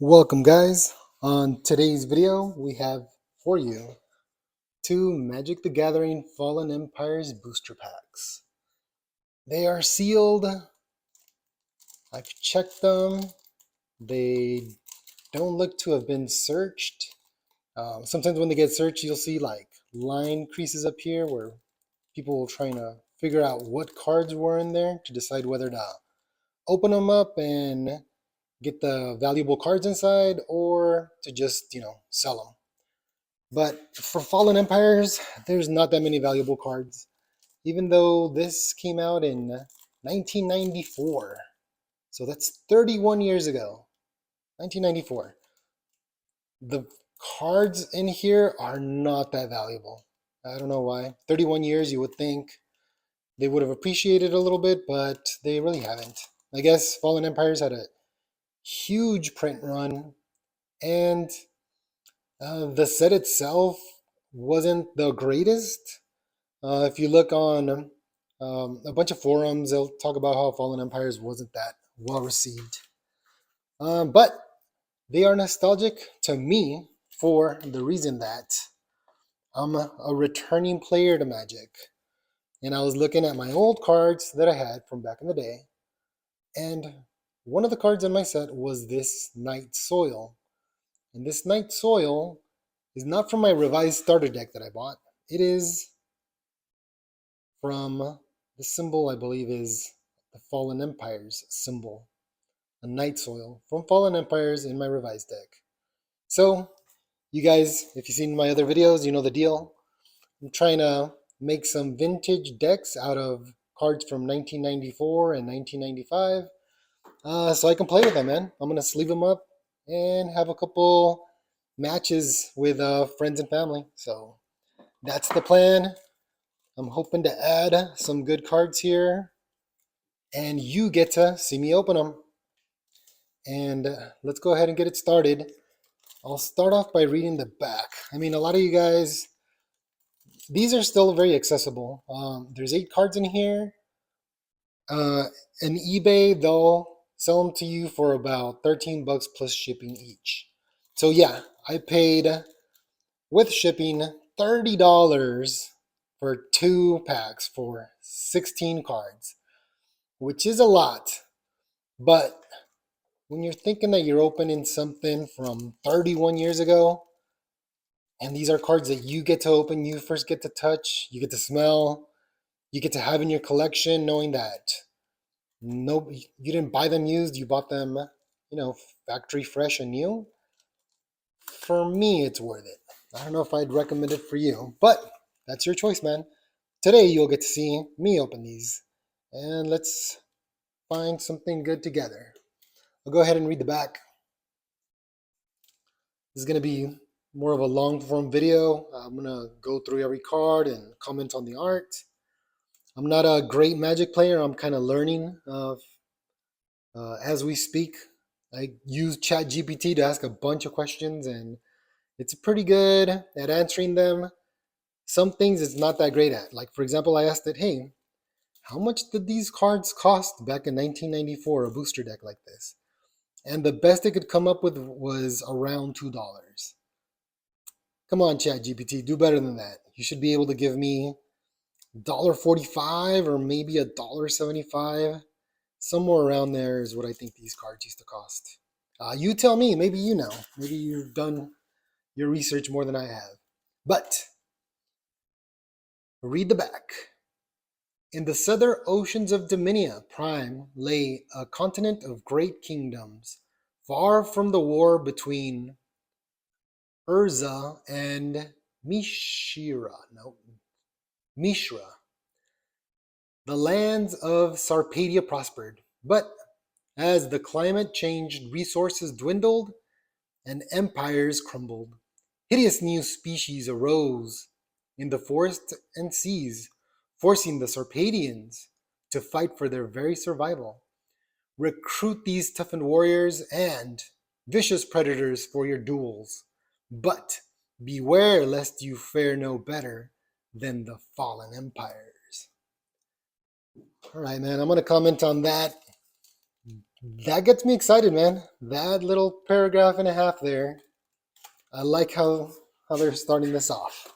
Welcome guys. On today's video we have for you two Magic the Gathering Fallen Empires booster packs. They are sealed. I've checked them. They don't look to have been searched. Sometimes when they get searched you'll see like line creases up here where people will trying to figure out what cards were in there to decide whether to open them up and get the valuable cards inside or to just, sell them. But for Fallen Empires, there's not that many valuable cards, even though this came out in 1994. So that's 31 years ago. 1994. The cards in here are not that valuable. I don't know why. 31 years, you would think they would have appreciated a little bit, but they really haven't. I guess Fallen Empires had a huge print run, and the set itself wasn't the greatest. If you look on a bunch of forums, they'll talk about how Fallen Empires wasn't that well received. But they are nostalgic to me for the reason that I'm a returning player to Magic. And I was looking at my old cards that I had from back in the day. And one of the cards in my set was this Night Soil. And this Night Soil is not from my revised starter deck that I bought. It is from the symbol, I believe, is the Fallen Empires symbol, a Night Soil from Fallen Empires in my revised deck. So, you guys, if you've seen my other videos, you know the deal. I'm trying to make some vintage decks out of cards from 1994 and 1995, so I can play with them, man. I'm gonna sleeve them up and have a couple matches with friends and family. So that's the plan. I'm hoping to add some good cards here, and you get to see me open them. And let's go ahead and get it started. I'll start off by reading the back. I mean, a lot of you guys, these are still very accessible. There's 8 cards in here. In eBay, they'll sell them to you for about 13 bucks plus shipping each. So yeah, I paid with shipping $30 for 2 packs for 16 cards, which is a lot. But when you're thinking that you're opening something from 31 years ago, and these are cards that you get to open, you first get to touch, you get to smell, you get to have in your collection, knowing that no, you didn't buy them used, you bought them, factory fresh and new. For me, it's worth it. I don't know if I'd recommend it for you, but that's your choice, man. Today, you'll get to see me open these, and let's find something good together. I'll go ahead and read the back. This is going to be more of a long form video. I'm going to go through every card and comment on the art. I'm not a great Magic player. I'm kind of learning as we speak. I use ChatGPT to ask a bunch of questions, and it's pretty good at answering them. Some things it's not that great at. Like, for example, I asked it, hey, how much did these cards cost back in 1994, a booster deck like this? And the best it could come up with was around $2. Come on, ChatGPT, do better than that. You should be able to give me $1.45 or maybe $1.75. Somewhere around there is what I think these cards used to cost. You tell me, maybe you know. Maybe you've done your research more than I have. But read the back. In the southern oceans of Dominia Prime lay a continent of great kingdoms, far from the war between Urza and Mishra. No, Mishra. The lands of Sarpedia prospered, but as the climate changed, resources dwindled and empires crumbled. Hideous new species arose in the forests and seas, forcing the Sarpedians to fight for their very survival. Recruit these toughened warriors and vicious predators for your duels, but beware lest you fare no better than the fallen empires. All right, man, I'm going to comment on that That gets me excited, man. That little paragraph and a half there. I like how they're starting this off.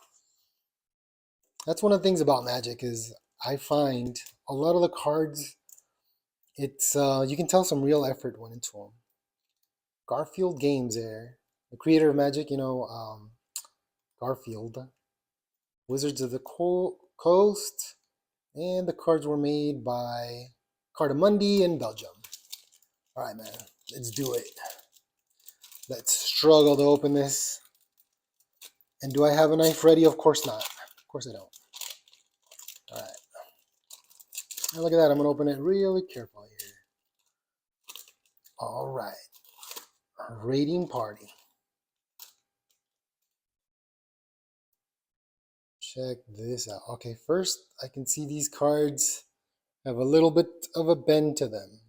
That's one of the things about Magic is I find a lot of the cards. It's you can tell some real effort went into them. Garfield Games there, the creator of Magic, Garfield, Wizards of the Coast, and the cards were made by Cardamundi in Belgium. All right, man, let's do it. Let's struggle to open this. And do I have a knife ready? Of course not. Of course I don't. All right. Now look at that. I'm going to open it really carefully here. All right. Raiding Party. Check this out. Okay, first I can see these cards have a little bit of a bend to them.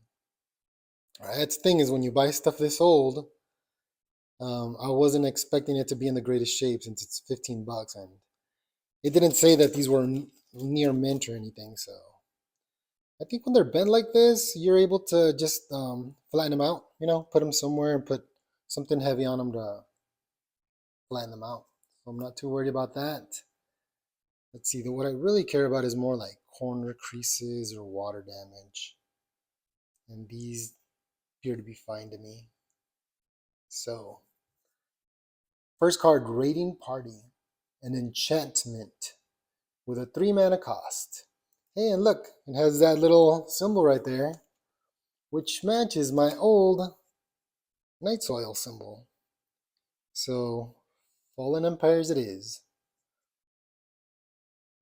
All right, that's the thing is when you buy stuff this old, I wasn't expecting it to be in the greatest shape since it's 15 bucks, and it didn't say that these were near mint or anything. So I think when they're bent like this, you're able to just flatten them out. Put them somewhere and put something heavy on them to flatten them out. So I'm not too worried about that. Let's see. What I really care about is more like corner creases or water damage, and these appear to be fine to me. So, first card, Raiding Party, an enchantment with a 3-mana cost. Hey, and look, it has that little symbol right there, which matches my old Night Soil symbol. So, Fallen Empires it is.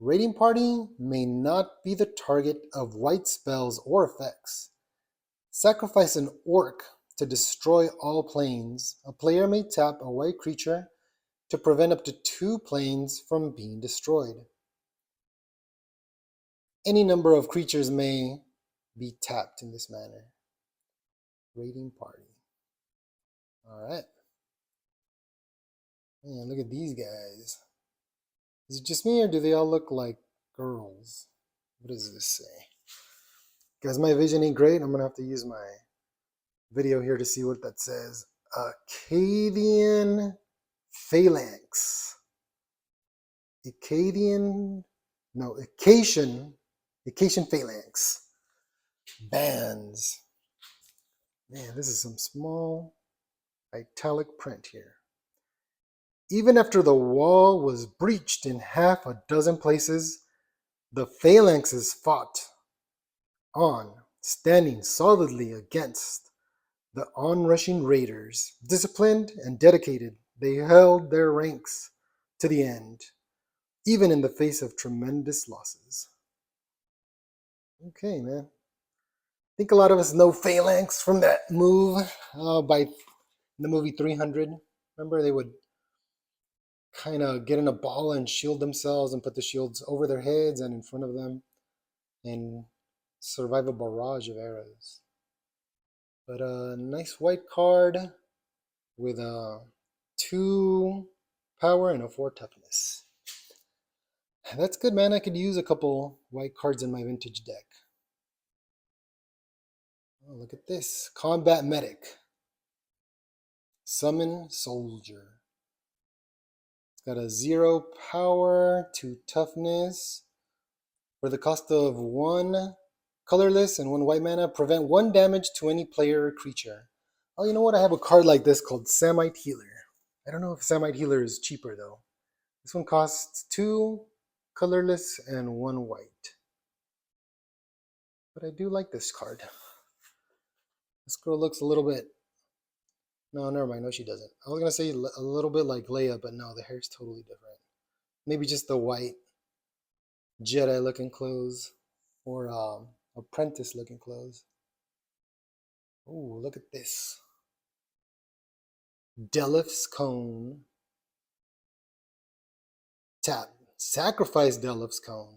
Raiding Party may not be the target of white spells or effects. Sacrifice an orc to destroy all planes. A player may tap a white creature to prevent up to 2 planes from being destroyed. Any number of creatures may be tapped in this manner. Raiding Party. Alright. Man, look at these guys. Is it just me or do they all look like girls? What does this say? Guys, my vision ain't great. I'm going to have to use my video here to see what that says. Akkadian Phalanx. Acacian Phalanx. Bands. Man, this is some small italic print here. Even after the wall was breached in half a dozen places, the phalanxes fought on, standing solidly against the onrushing raiders. Disciplined and dedicated, they held their ranks to the end, even in the face of tremendous losses. Okay, man. I think a lot of us know Phalanx from that move by the movie 300. Remember, they would kind of get in a ball and shield themselves and put the shields over their heads and in front of them and survive a barrage of arrows. But a nice white card with a 2 power and a 4 toughness. That's good, man. I could use a couple white cards in my vintage deck. Oh, look at this. Combat Medic. Summon Soldier. It's got a 0 power, 2 toughness. For the cost of 1 colorless and 1 white mana, prevent 1 damage to any player or creature. Oh, you know what? I have a card like this called Samite Healer. I don't know if Samite Healer is cheaper though. This one costs 2 colorless and 1 white. But I do like this card. This girl looks a little bit... No, never mind. No, she doesn't. I was going to say a little bit like Leia, but no, the hair's totally different. Maybe just the white Jedi looking clothes or apprentice looking clothes. Oh, look at this. Delif's Cone. Tap. Sacrifice Delif's Cone.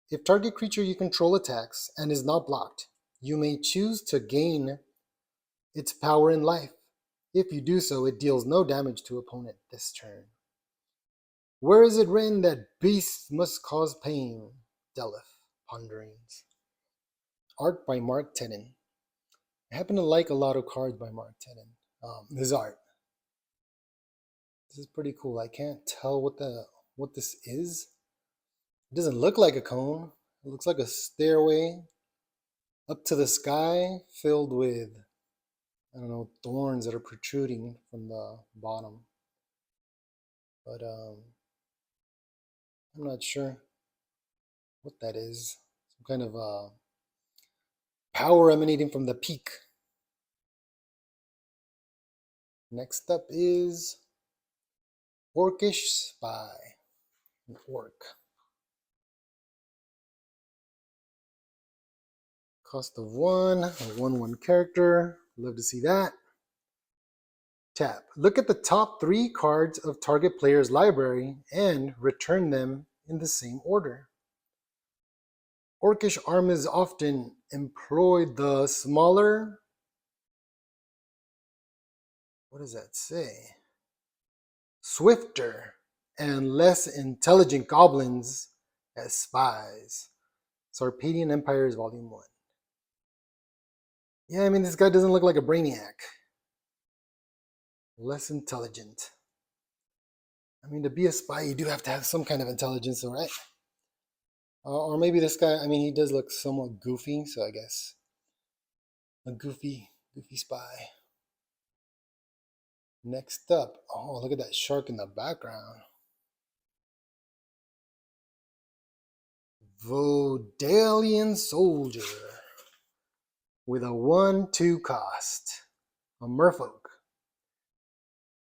If target creature you control attacks and is not blocked, you may choose to gain its power in life. If you do so, it deals no damage to opponent this turn. Where is it written that beasts must cause pain? Delif Ponderings. Art by Mark Tennant. I happen to like a lot of cards by Mark Tedin. His art. This is pretty cool. I can't tell what this is. It doesn't look like a cone. It looks like a stairway up to the sky filled with, I don't know, thorns that are protruding from the bottom. But I'm not sure what that is. Some kind of power emanating from the peak. Next up is Orcish Spy. An orc. Cost of 1, a 1/1 character. Love to see that. Tap. Look at the top 3 cards of target player's library and return them in the same order. Orcish armies often employ the smaller, what does that say? Swifter and less intelligent goblins as spies. Sarpedian Empires Volume 1. Yeah, I mean, this guy doesn't look like a brainiac. Less intelligent. I mean, to be a spy, you do have to have some kind of intelligence, all right? Or maybe this guy, I mean, he does look somewhat goofy, so I guess a goofy spy. Next up, oh, look at that shark in the background. Vodalian Soldier with a 1/2 cost, a merfolk.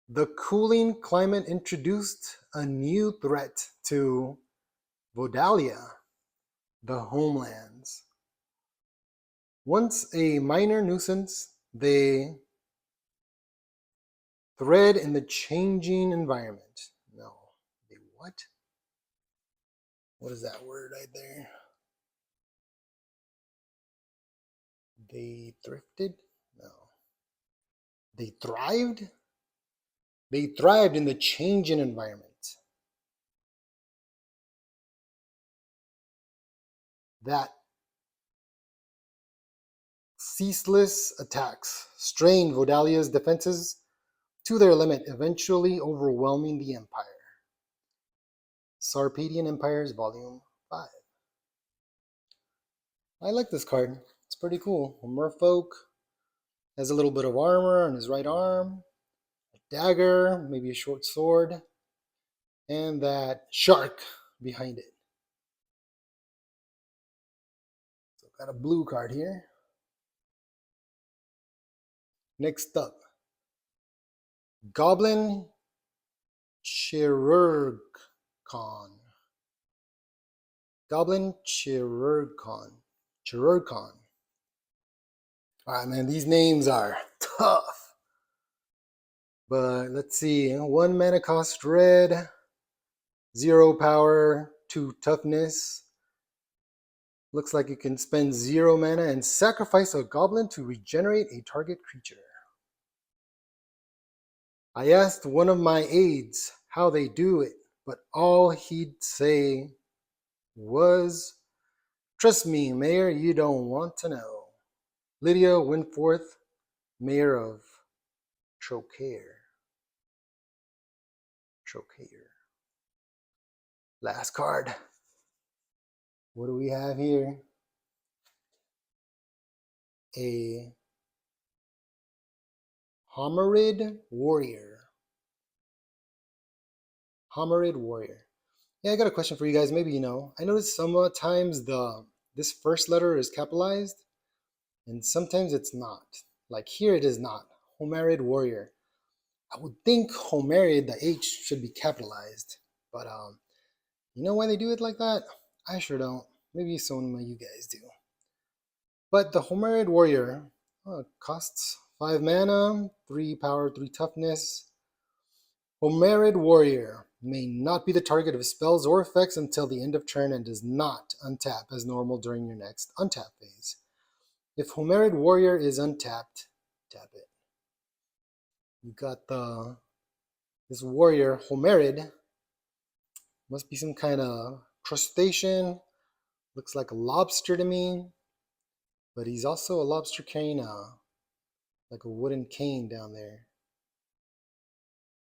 The cooling climate introduced a new threat to Vodalia, the homelands. Once a minor nuisance, they thread in the changing environment. No, they what? What is that word right there? They thrifted? No. They thrived? They thrived in the changing environment. That ceaseless attacks strained Vodalia's defenses to their limit, eventually overwhelming the Empire. Sarpedian Empires Volume 5. I like this card. It's pretty cool. A merfolk has a little bit of armor on his right arm, a dagger, maybe a short sword, and that shark behind it. So got a blue card here. Next up, Goblin Chirurgcon. Goblin Chirurgcon. Alright, man, these names are tough. But let's see. 1 mana cost red, 0 power, 2 toughness. Looks like you can spend 0 mana and sacrifice a goblin to regenerate a target creature. I asked one of my aides how they do it, but all he'd say was, "Trust me, Mayor, you don't want to know." Lydia Winforth, Mayor of Trocaire. Last card. What do we have here? A Homarid Warrior. Yeah, I got a question for you guys. Maybe you know. I noticed sometimes this first letter is capitalized, and sometimes it's not. Like here, it is not. Homarid Warrior. I would think Homarid, the H should be capitalized, but you know why they do it like that? I sure don't. Maybe some of you guys do. But the Homarid Warrior costs 5 mana, 3 power, 3 toughness. Homarid Warrior may not be the target of spells or effects until the end of turn and does not untap as normal during your next untap phase. If Homarid Warrior is untapped, tap it. You got this warrior, Homarid. Must be some kind of crustacean. Looks like a lobster to me. But he's also a lobster carrying a like a wooden cane down there.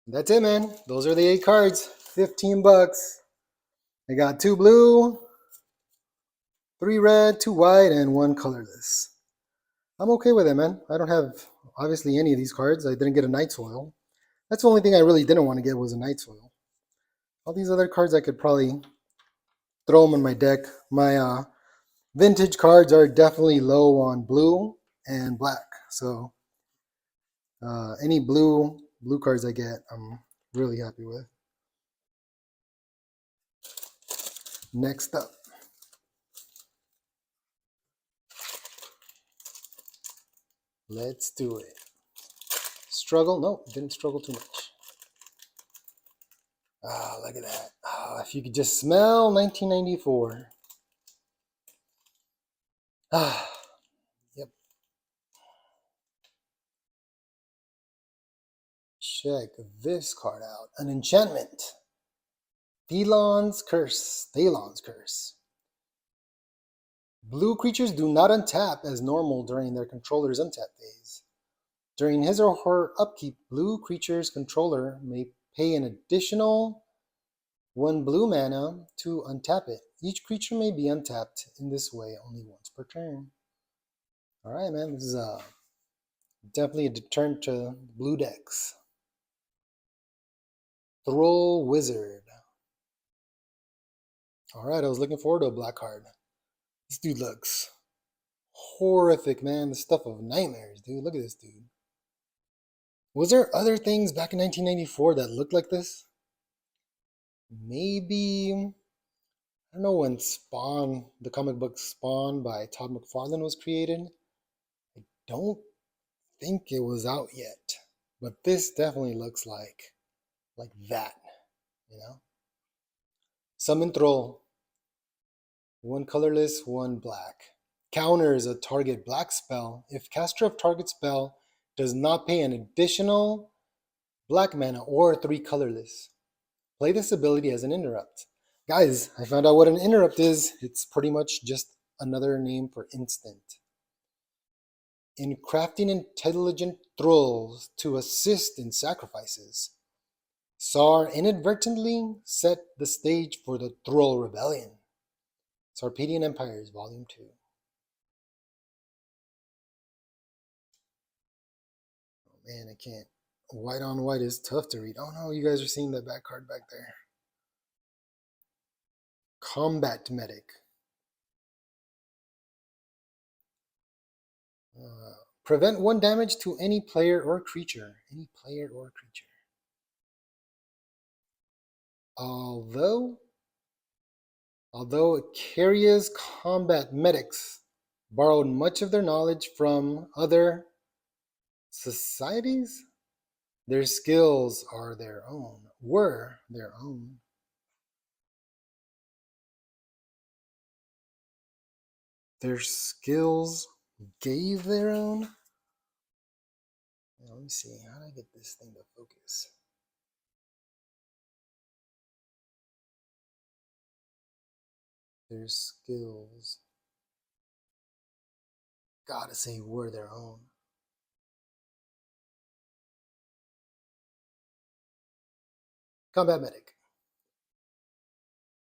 That's it, man. Those are the 8 cards. 15 bucks. I got 2 blue, 3 red, 2 white, and 1 colorless. I'm okay with it, man. I don't have, obviously, any of these cards. I didn't get a Night Soil. That's the only thing I really didn't want to get was a Night Soil. All these other cards, I could probably throw them in my deck. My vintage cards are definitely low on blue and black. So any blue cards I get, I'm really happy with. Next up. Let's do it. Struggle? No, didn't struggle too much. Ah, look at that. Ah, if you could just smell 1994. Ah, yep. Check this card out. An enchantment. Thelon's Curse. Thelon's Curse. Blue creatures do not untap as normal during their controller's untap phase. During his or her upkeep, blue creature's controller may pay an additional 1 blue mana to untap it. Each creature may be untapped in this way only once per turn. Alright, man, this is definitely a deterrent to blue decks. Thrall Wizard. Alright, I was looking forward to a black card. This dude looks horrific, man. The stuff of nightmares, dude. Look at this dude. Was there other things back in 1994 that looked like this? Maybe, I don't know when Spawn, the comic book Spawn by Todd McFarlane was created. I don't think it was out yet, but this definitely looks like that, you know? Summon Thrall. 1 colorless, 1 black. Counters a target black spell if caster of target spell does not pay an additional black mana or 3 colorless. Play this ability as an interrupt. Guys, I found out what an interrupt is. It's pretty much just another name for instant. In crafting intelligent thralls to assist in sacrifices, Sar inadvertently set the stage for the Thrall Rebellion. Sarpedian Empires, Volume 2. Oh man, I can't. White on white is tough to read. Oh no, you guys are seeing that back card back there. Combat Medic. Prevent 1 damage to any player or creature. Any player or creature. Although Caria's combat medics borrowed much of their knowledge from other societies, their skills are their own, were their own. Their skills gave their own? Now, let me see, how do I get this thing to focus? Their skills, gotta say, were their own. Combat Medic.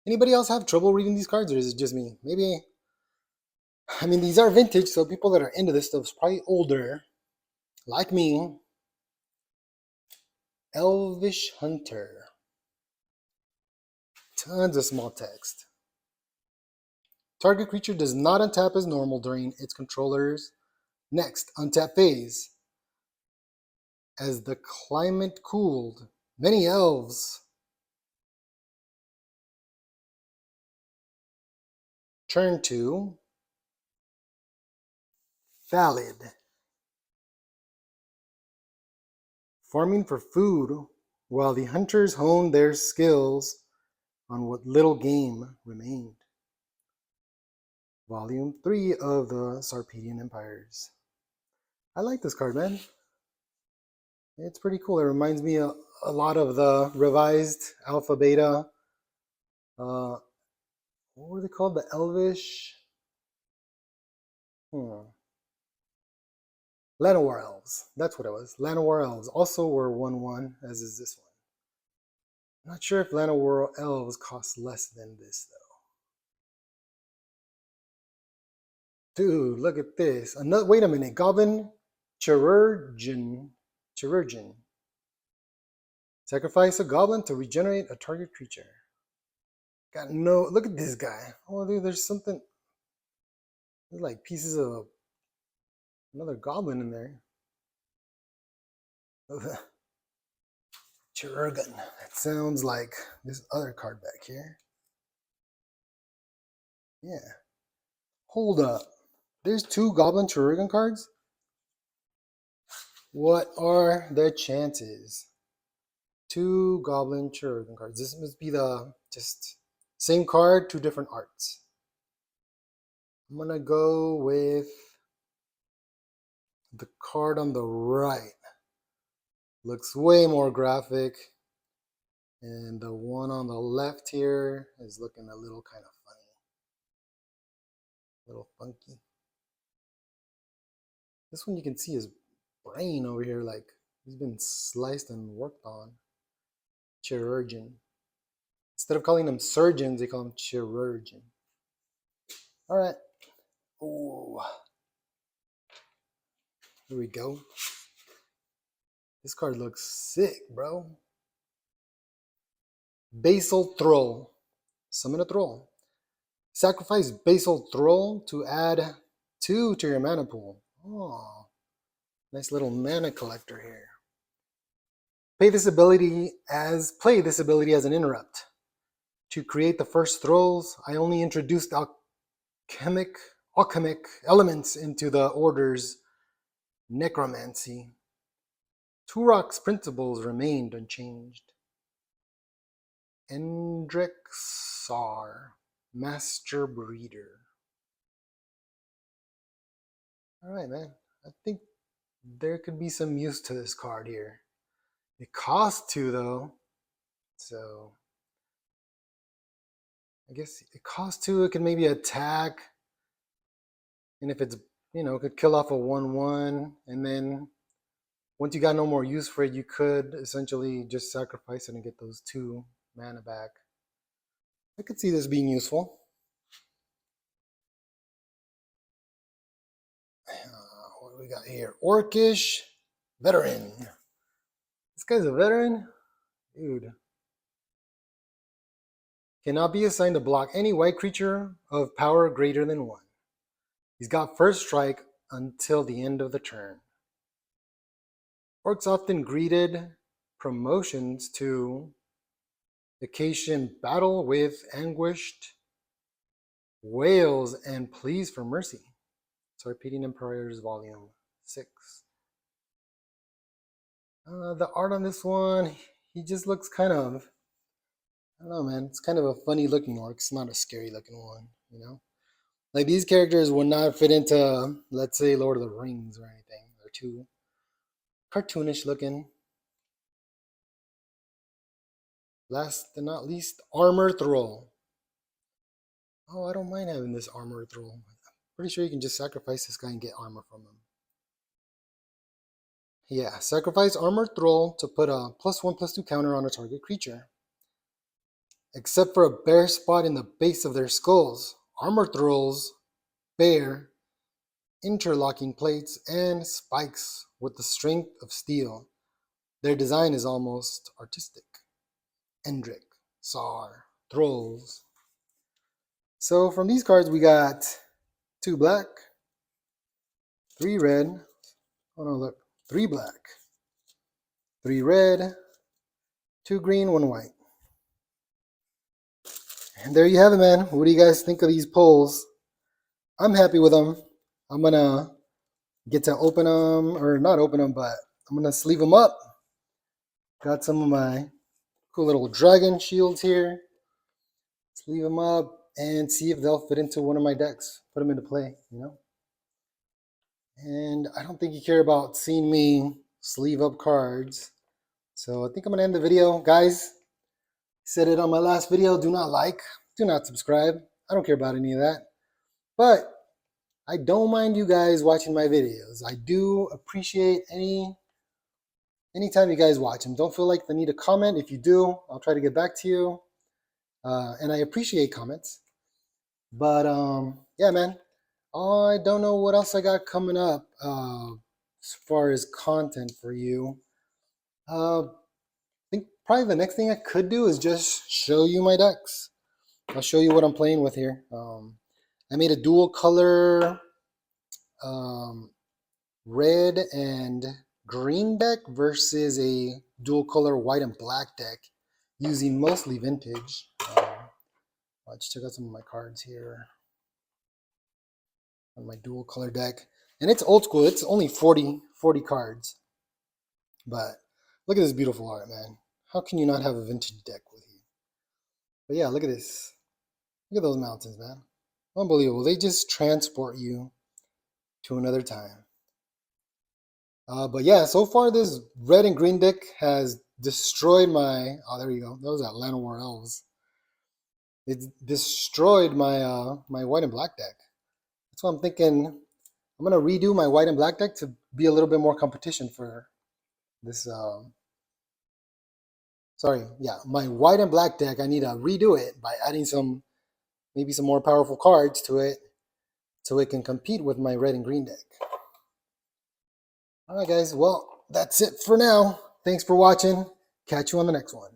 Anybody else have trouble reading these cards, or is it just me? Maybe, I mean, these are vintage, so people that are into this stuff is probably older, like me. Elvish Hunter. Tons of small text. Target creature does not untap as normal during its controller's next untap phase. As the climate cooled, many elves turned to Phalid, farming for food while the hunters honed their skills on what little game remained. Volume 3 of the Sarpedian Empires. I like this card, man. It's pretty cool. It reminds me a lot of the revised Alpha Beta. What were they called? The Elvish? Llanowar Elves. That's what it was. Llanowar Elves also were 1/1, as is this one. I'm not sure if Llanowar Elves cost less than this, though. Dude, look at this. Another. Wait a minute. Goblin Chirurgeon. Sacrifice a goblin to regenerate a target creature. Got no. Look at this guy. Oh, dude, there's something. There's like pieces of another goblin in there. Chirurgeon. That sounds like this other card back here. Yeah. Hold up. There's 2 Goblin Chirurgeon cards? What are the chances? 2 Goblin Chirurgeon cards. This must be the just same card, 2 different arts. I'm gonna go with the card on the right. Looks way more graphic. And the one on the left here is looking a little kind of funny. A little funky. This one you can see his brain over here, like he's been sliced and worked on. Chirurgeon. Instead of calling them surgeons, they call them chirurgeon. All right. Oh, here we go. This card looks sick, bro. Basal Thrall. Summon a Thrall. Sacrifice Basal Thrall to add 2 to your mana pool. Oh, nice little mana collector here. Play this ability as an interrupt. To create the first Thralls, I only introduced alchemic elements into the order's necromancy. Turok's principles remained unchanged. Endrick Sar, Master Breeder. Alright, man. I think there could be some use to this card here. It costs 2, though. So, I guess it costs 2. It can maybe attack. And if it's, it could kill off a 1/1. And then once you got no more use for it, you could essentially just sacrifice it and get those 2 mana back. I could see this being useful. What do we got here? Orcish Veteran. This guy's a veteran? Dude. Cannot be assigned to block any white creature of power greater than 1. He's got first strike until the end of the turn. Orcs often greeted promotions to Vacation Battle with Anguished Wails and Pleas for Mercy. Torpedoing Empires Volume 6. The art on this one, he just looks kind of, I don't know, man. It's kind of a funny looking orc. It's not a scary looking one, Like these characters would not fit into, let's say, Lord of the Rings or anything. They're too cartoonish looking. Last but not least, Armor Thrall. Oh, I don't mind having this Armor Thrall. Pretty sure you can just sacrifice this guy and get armor from him. Yeah, sacrifice Armor Thrall to put a +1/+2 counter on a target creature. Except for a bare spot in the base of their skulls, Armor Thralls bear interlocking plates and spikes with the strength of steel. Their design is almost artistic. Endrick, Sar, Thralls. So from these cards we got 2 black, 3 red, oh no, look, 3 black, 3 red, 2 green, 1 white. And there you have it, man. What do you guys think of these polls? I'm happy with them. I'm going to get to open them, or not open them, but I'm going to sleeve them up. Got some of my cool little dragon shields here. Sleeve them up and see if they'll fit into one of my decks. Put them into play, And I don't think you care about seeing me sleeve up cards. So I think I'm going to end the video. Guys, said it on my last video. Do not like, do not subscribe. I don't care about any of that. But I don't mind you guys watching my videos. I do appreciate anytime you guys watch them. Don't feel like the need to comment. If you do, I'll try to get back to you. And I appreciate comments. But yeah, man. I don't know what else I got coming up as far as content for you. I think probably the next thing I could do is just show you my decks. I'll show you what I'm playing with here. I made a dual color um, red and green deck versus a dual color white and black deck using mostly vintage. Let's check out some of my cards here on my dual color deck. And it's old school. It's only 40 cards. But look at this beautiful art, man. How can you not have a vintage deck with you? But yeah, look at this. Look at those mountains, man. Unbelievable. They just transport you to another time. But yeah, so far this red and green deck has destroyed my... Oh, there you go. That was that Llanowar Elves. It destroyed my my white and black deck. That's why I'm thinking I'm going to redo my white and black deck to be a little bit more competition for this... Sorry, yeah, my white and black deck, I need to redo it by adding maybe some more powerful cards to it so it can compete with my red and green deck. All right, guys. Well, that's it for now. Thanks for watching. Catch you on the next one.